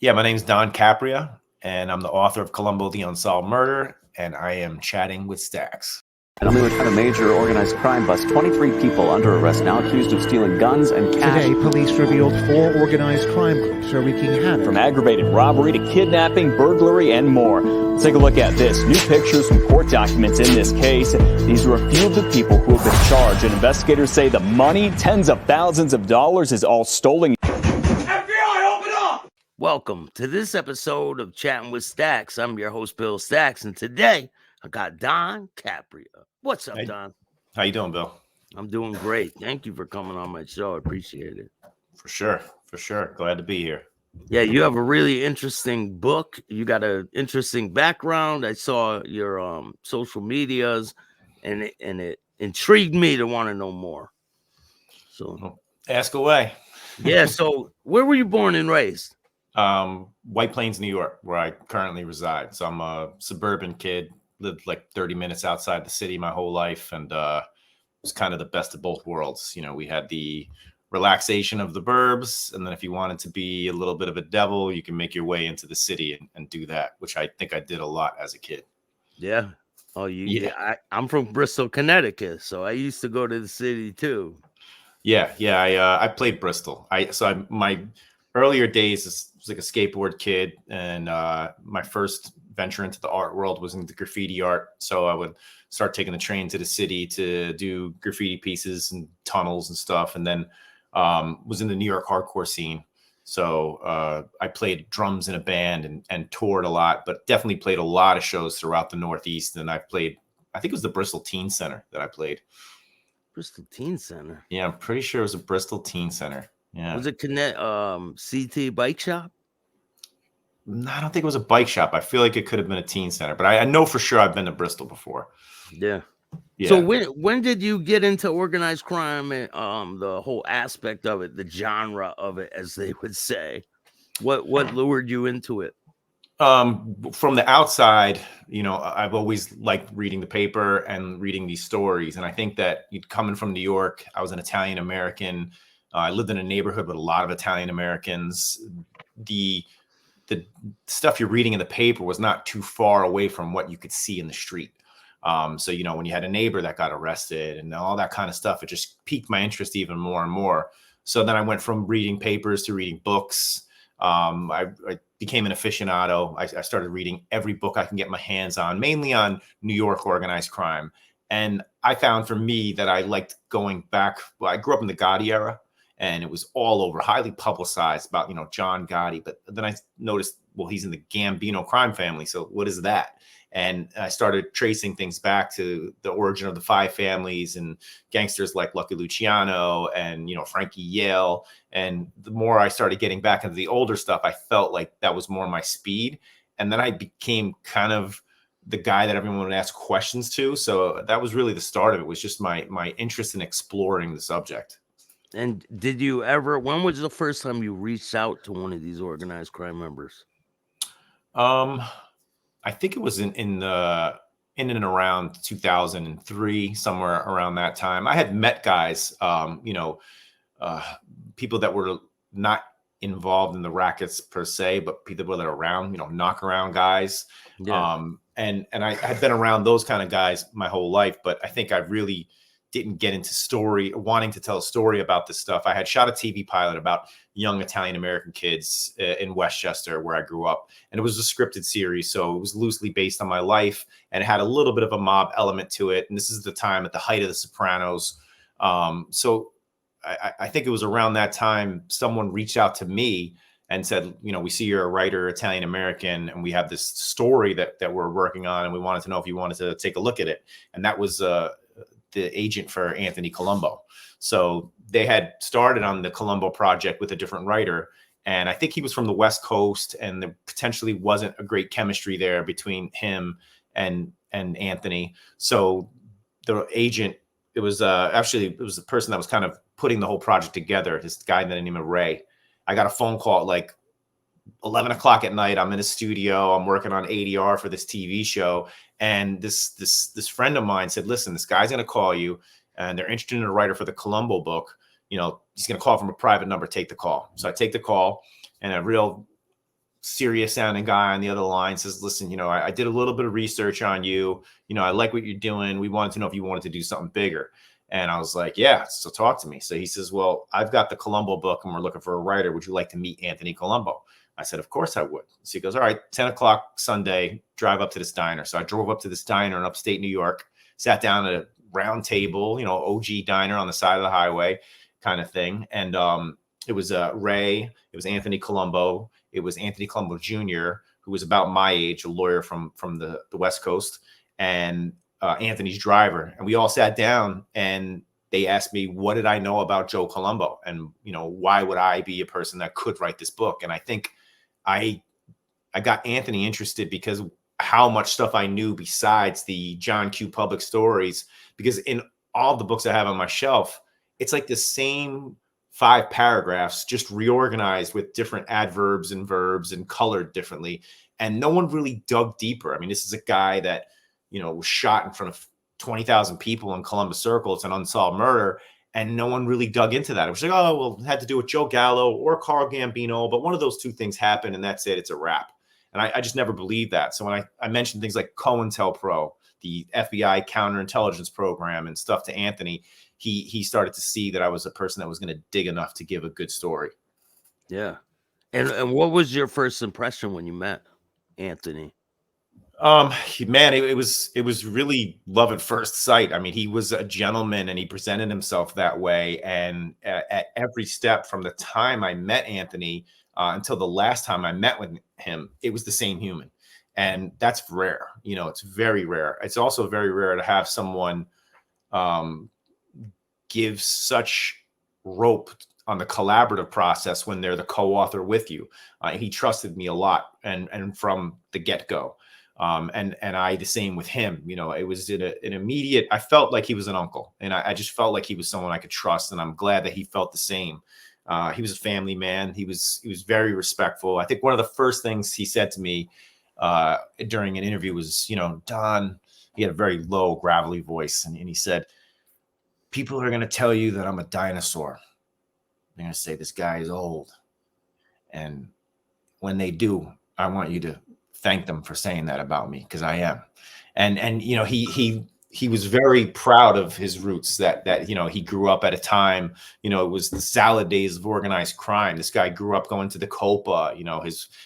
Yeah, my name's Don Capria, and I'm the author of Colombo, the Unsolved Murder, and I am chatting with Staxx. And we had a major organized crime bust. 23 people under arrest now accused of stealing guns and cash. Today, police revealed 4 organized crime groups are wreaking havoc. From aggravated robbery to kidnapping, burglary, and more. Let's take a look at this. New pictures from court documents in this case. These are a few of the people who have been charged, and investigators say the money, tens of thousands of dollars, is all stolen. FBI, open up! Welcome to this episode of Chatting with Staxx. I'm your host, Bill Staxx, and today I got Don Capria. What's up, Hey. Don? How you doing, Bill? I'm doing great. Thank you for coming on my show. I appreciate it. For sure. Glad to be here. Yeah, you have a really interesting book. You got an interesting background. I saw your social medias, and it intrigued me to want to know more. So Ask away. yeah. So where were you born and raised? White Plains, New York, where I currently reside. So I'm a suburban kid, lived like 30 minutes outside the city my whole life, and it was kind of the best of both worlds. You know, we had the relaxation of the burbs, and then if you wanted to be a little bit of a devil, you can make your way into the city and do that, which I think I did a lot as a kid. Yeah. Oh, Yeah. I'm from Bristol, Connecticut, so I used to go to the city too. Yeah. I played Bristol. My earlier days was like a skateboard kid, and my first venture into the art world was into graffiti art. So I would start taking the train to the city to do graffiti pieces and tunnels and stuff, and then was in the New York hardcore scene. So I played drums in a band and toured a lot, but definitely played a lot of shows throughout the Northeast. And I think it was the Bristol Teen Center that I played. Bristol Teen Center. Yeah, I'm pretty sure it was a Bristol Teen Center. Yeah. Was it CT Bike Shop? No, I don't think it was a bike shop. I feel like it could have been a teen center, but I know for sure I've been to Bristol before. Yeah. Yeah. So when did you get into organized crime and the whole aspect of it, the genre of it, as they would say? What lured you into it? From the outside, you know, I've always liked reading the paper and reading these stories. And I think that coming from New York, I was an Italian American. I lived in a neighborhood with a lot of Italian Americans. The stuff you're reading in the paper was not too far away from what you could see in the street. So, you know, when you had a neighbor that got arrested and all that kind of stuff, it just piqued my interest even more and more. So then I went from reading papers to reading books. I became an aficionado. I started reading every book I can get my hands on, mainly on New York organized crime. And I found for me that I liked going back. Well, I grew up in the Gotti era, and it was all over, highly publicized about, you know, John Gotti. But then I noticed, well, he's in the Gambino crime family. So what is that? And I started tracing things back to the origin of the five families and gangsters like Lucky Luciano and, you know, Frankie Yale. And the more I started getting back into the older stuff, I felt like that was more my speed. And then I became kind of the guy that everyone would ask questions to. So that was really the start of it, was just my interest in exploring the subject. And did you ever? When was the first time you reached out to one of these organized crime members? I think it was in and around 2003, somewhere around that time. I had met guys, you know, people that were not involved in the rackets per se, but people that are around, you know, knock around guys. Yeah. And I had been around those kind of guys my whole life, but I think I really didn't get into wanting to tell a story about this stuff. I had shot a TV pilot about young Italian American kids in Westchester, where I grew up, and it was a scripted series, so it was loosely based on my life, and it had a little bit of a mob element to it. And this is the time at the height of The Sopranos. So I think it was around that time someone reached out to me and said, you know, we see you're a writer, Italian American, and we have this story that we're working on, and we wanted to know if you wanted to take a look at it. And that was the agent for Anthony Colombo. So they had started on the Colombo project with a different writer. And I think he was from the West Coast, and there potentially wasn't a great chemistry there between him and Anthony. So the agent, it was the person that was kind of putting the whole project together, this guy named Ray. I got a phone call at like 11 o'clock at night. I'm in a studio. I'm working on ADR for this TV show. And this friend of mine said, listen, this guy's going to call you, and they're interested in a writer for the Colombo book. You know, he's going to call from a private number. Take the call. So I take the call, and a real serious sounding guy on the other line says, listen, I did a little bit of research on you. I like what you're doing. We wanted to know if you wanted to do something bigger. And I was like, yeah, so talk to me. So he says, well, I've got the Colombo book and we're looking for a writer. Would you like to meet Anthony Colombo? I said, of course I would. So he goes, all right, 10 o'clock Sunday, drive up to this diner. So I drove up to this diner in upstate New York, sat down at a round table, OG diner on the side of the highway kind of thing. And it was Ray, it was Anthony Colombo. It was Anthony Colombo Jr., who was about my age, a lawyer from the West Coast, and Anthony's driver. And we all sat down and they asked me, what did I know about Joe Colombo? And, why would I be a person that could write this book? And I think I got Anthony interested because how much stuff I knew besides the John Q. Public stories, because in all the books I have on my shelf, it's like the same 5 paragraphs, just reorganized with different adverbs and verbs and colored differently. And no one really dug deeper. I mean, this is a guy that, was shot in front of 20,000 people in Columbus Circle. It's an unsolved murder. And no one really dug into that. It was like, oh, well, it had to do with Joe Gallo or Carl Gambino, but one of those two things happened and that's it. It's a wrap. And I just never believed that. So when I mentioned things like COINTELPRO, the FBI counterintelligence program and stuff to Anthony, he started to see that I was a person that was going to dig enough to give a good story. Yeah. And what was your first impression when you met Anthony? Man, it was really love at first sight. I mean, he was a gentleman and he presented himself that way. And at every step from the time I met Anthony until the last time I met with him, it was the same human. And that's rare. It's very rare. It's also very rare to have someone give such rope on the collaborative process when they're the co-author with you. He trusted me a lot and from the get-go. And I the same with him. It was an immediate, I felt like he was an uncle, and I just felt like he was someone I could trust, and I'm glad that he felt the same. He was a family man. He was very respectful. I think one of the first things he said to me during an interview was, Don, he had a very low, gravelly voice, and he said, people are going to tell you that I'm a dinosaur. They're going to say this guy is old. And when they do, I want you to thank them for saying that about me, because I am. And he was very proud of his roots, that he grew up at a time, it was the salad days of organized crime. This guy grew up going to the Copa.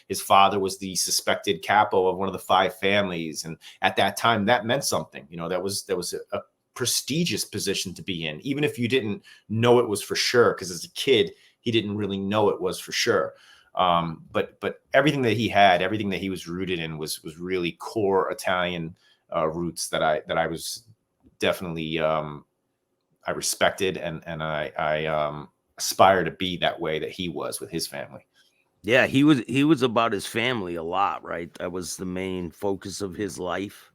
His father was the suspected capo of one of the 5 families. And at that time, that meant something. That was a prestigious position to be in, even if you didn't know it was for sure, because as a kid, he didn't really know it was for sure. But everything that he had, everything that he was rooted in was really core Italian roots that I was definitely I respected and I aspire to be that way that he was with his family. Yeah, he was about his family a lot, right? That was the main focus of his life.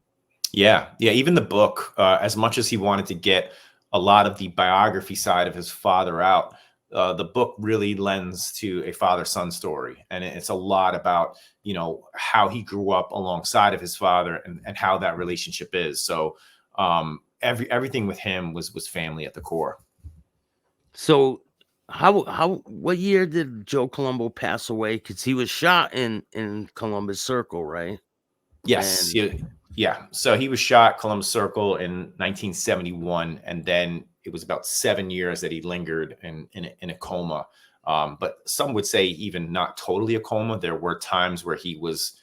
Yeah. Even the book, as much as he wanted to get a lot of the biography side of his father out, the book really lends to a father-son story. And it's a lot about, how he grew up alongside of his father and how that relationship is. So everything with him was family at the core. So what year did Joe Colombo pass away? Because he was shot in Columbus Circle, right? Yes. Yeah. So he was shot Columbus Circle in 1971, and then it was about 7 years that he lingered in a coma. But some would say even not totally a coma. There were times where he was,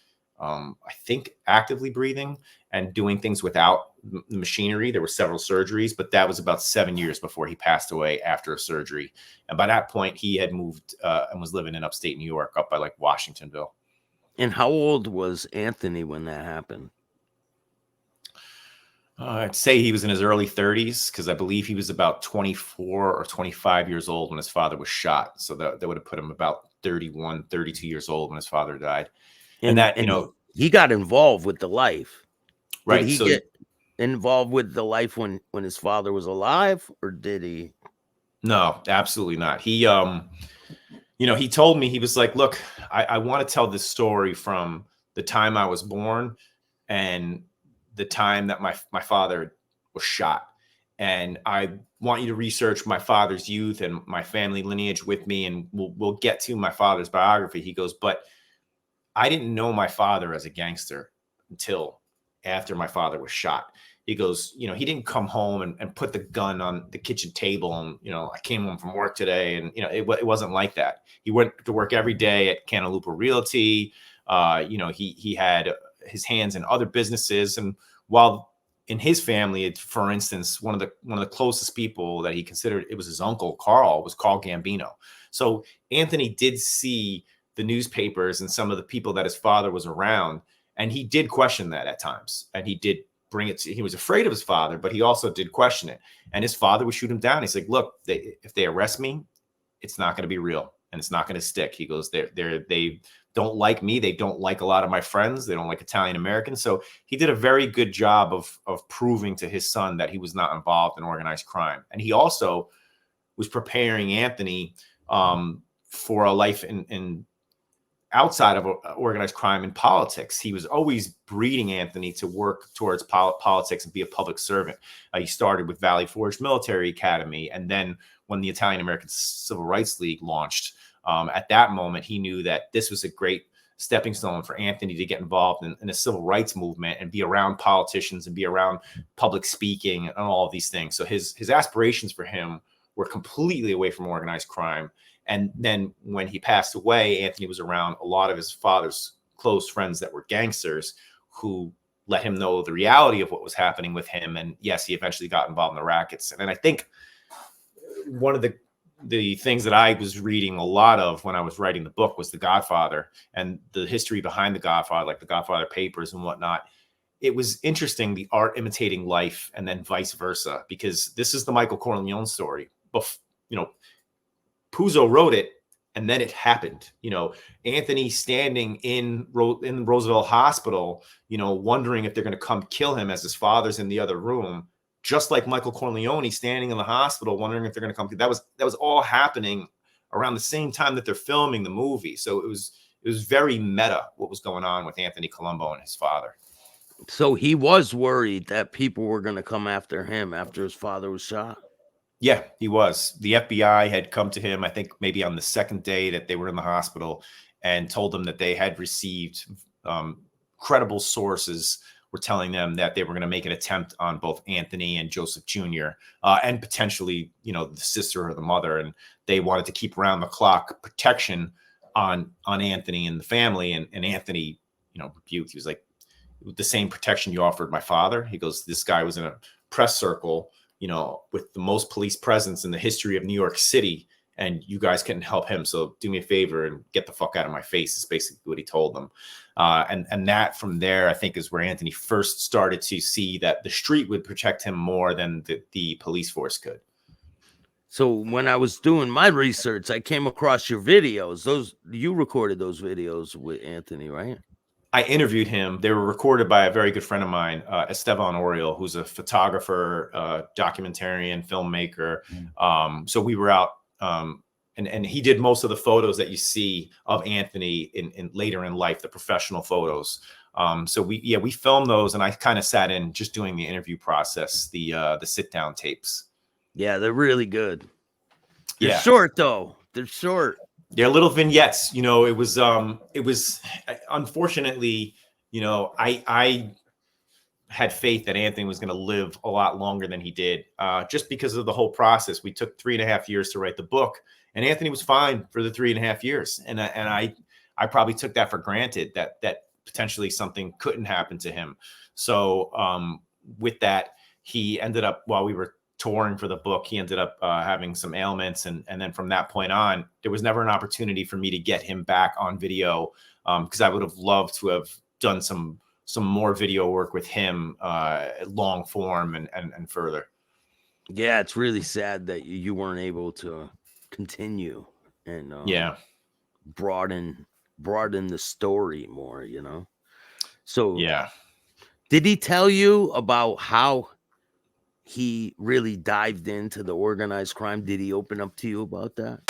I think, actively breathing and doing things without the machinery. There were several surgeries, but that was about 7 years before he passed away after a surgery. And by that point, he had moved and was living in upstate New York, up by like Washingtonville. And how old was Anthony when that happened? I'd say he was in his early 30s, because I believe he was about 24 or 25 years old when his father was shot. So that would have put him about 31, 32 years old when his father died. And he got involved with the life. Right. Did he get involved with the life when his father was alive, or did he? No, absolutely not. He, he told me, he was like, look, I want to tell this story from the time I was born and the time that my father was shot. And I want you to research my father's youth and my family lineage with me. And we'll get to my father's biography. He goes, but I didn't know my father as a gangster until after my father was shot. He goes, he didn't come home and put the gun on the kitchen table and, I came home from work today. And, it wasn't like that. He went to work every day at Cantaloupe Realty. He had his hands in other businesses. And while in his family, for instance, one of the closest people that he considered, it was his uncle, Carl, was Carl Gambino. So Anthony did see the newspapers and some of the people that his father was around. And he did question that at times. And he did bring it he was afraid of his father, but he also did question it. And his father would shoot him down. He's like, look, if they arrest me, it's not going to be real and it's not going to stick. He goes, they don't like me. They don't like a lot of my friends. They don't like Italian Americans. So he did a very good job of proving to his son that he was not involved in organized crime. And he also was preparing Anthony for a life in outside of organized crime and politics. He was always breeding Anthony to work towards politics and be a public servant. He started with Valley Forge Military Academy. And then when the Italian American Civil Rights League launched, at that moment, he knew that this was a great stepping stone for Anthony to get involved in the civil rights movement and be around politicians and be around public speaking and all of these things. So his aspirations for him were completely away from organized crime. And then when he passed away, Anthony was around a lot of his father's close friends that were gangsters who let him know the reality of what was happening with him. And yes, he eventually got involved in the rackets. And I think one of the things that I was reading a lot of when I was writing the book was The Godfather and the history behind The Godfather, like The Godfather Papers and whatnot. It was interesting, the art imitating life and then vice versa, because this is the Michael Corleone story. Puzo wrote it, and then it happened. Anthony standing in Roosevelt Hospital, wondering if they're going to come kill him as his father's in the other room, just like Michael Corleone standing in the hospital, wondering if they're going to come. That was all happening around the same time that they're filming the movie. So it was very meta what was going on with Anthony Colombo and his father. So he was worried that people were going to come after him after his father was shot. Yeah, he was. The FBI had come to him, I think maybe on the second day that they were in the hospital, and told him that they had received credible sources were telling them that they were going to make an attempt on both Anthony and Joseph Jr. And potentially, the sister or the mother. And they wanted to keep around the clock protection on Anthony and the family. And Anthony, rebuked. He was like, the same protection you offered my father. He goes, this guy was in a press circle, with the most police presence in the history of New York City, and you guys couldn't help him. So do me a favor and get the fuck out of my face is basically what he told them. And that from there, I think, is where Anthony first started to see that the street would protect him more than the police force could. So when I was doing my research, I came across your videos. You recorded those videos with Anthony, right? I interviewed him. They were recorded by a very good friend of mine, Esteban Oriol, who's a photographer, documentarian, filmmaker. So we were out, and he did most of the photos that you see of Anthony in later in life, the professional photos. So we filmed those, and I kind of sat in just doing the interview process, the sit down tapes. Yeah, they're really good. They're Yeah, short though. They're short. They're little vignettes. It was unfortunately, I had faith that Anthony was going to live a lot longer than he did, just because of the whole process. We took 3.5 years to write the book, and Anthony was fine for the 3.5 years. And I probably took that for granted that potentially something couldn't happen to him. So with that, he ended up, while we were touring for the book, he ended up having some ailments, and then from that point on, there was never an opportunity for me to get him back on video, because I would have loved to have done some more video work with him, long form and further. Yeah, it's really sad that you weren't able to continue and broaden the story more, So yeah, did he tell you about how he really dived into the organized crime? Did he open up to you about that?